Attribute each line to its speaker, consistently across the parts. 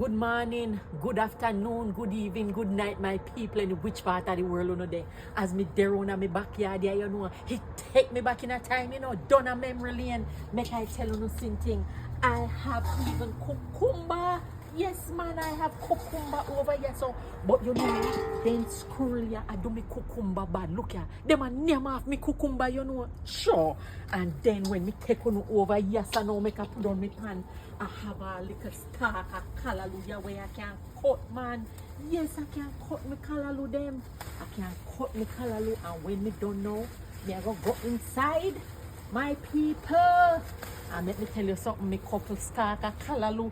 Speaker 1: Good morning, good afternoon, good evening, good night, my people in which part of the world you know there. As me there on my backyard there, you know, he take me back in a time, you know, down a memory lane. Make I tell you no thing. I have even cucumber. Yes, man, I have cucumber over here. So, but you know, then squirrel here, I do me cucumber bad. Look here, them a name off me cucumber, you know. Sure. And then when me take on over here, so now make I put on my pan. I have a little stalk of callaloo where I can cut, man. Yes, I can cut my callaloo them. I can cut my callaloo, and when me don't know, me I go inside, my people. And let me tell you something, me couple stalk of callaloo.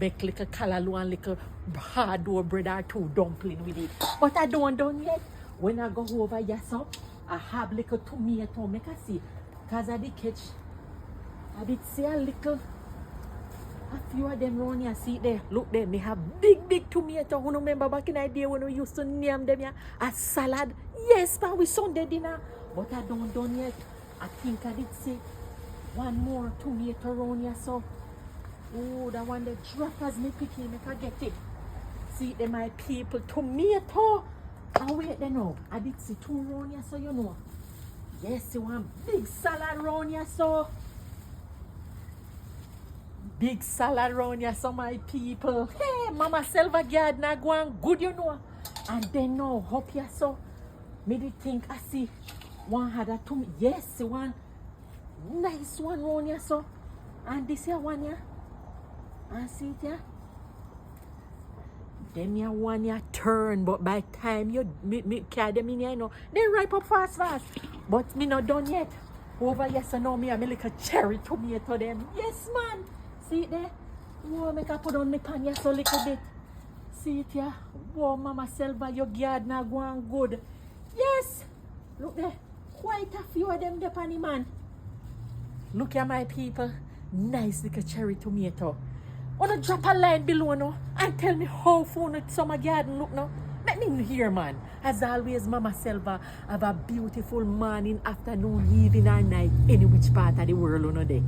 Speaker 1: Make little callaloo and little hard-dough bread or two dumpling with it. But I don't done yet. When I go over here, so I have little tomato. Make I see. Because I did catch, I did see a few of them around here. See there. Look there. Me have big tomato. You remember back in the day when we used to name them here a salad? Yes, but we Sunday dinner. But I don't done yet. I think I did see one more tomato around here, so. Oh, that one that drop as me picking, make I get it. See them my people, tomato. And wait there now. I did see two round here, so you know. Yes, you want big salad round here, so. Big salad round here, so my people. Hey, Mama Selva garden I go on good, you know. And then now, up here, so. Me did think I see one had a tomato. Yes, one nice one round here, so. And this here one here. And see it here? Them here one here turn, but by time you carry them in here, you know, they ripe up fast. But me not done yet. Over here, so now me have a little cherry tomato them. Yes, man. See it there? Whoa, make I put on my pan here so little bit. See it here? Whoa, Mama Selva, your garden are going good. Yes. Look there. Quite a few of them there, panny man. Look at my people. Nice little cherry tomato. Wanna drop a line below no and tell me how fun it summer garden look now? Let me hear, man. As always, Mama Selva have a beautiful morning, afternoon, evening, and night, any which part of the world you know there.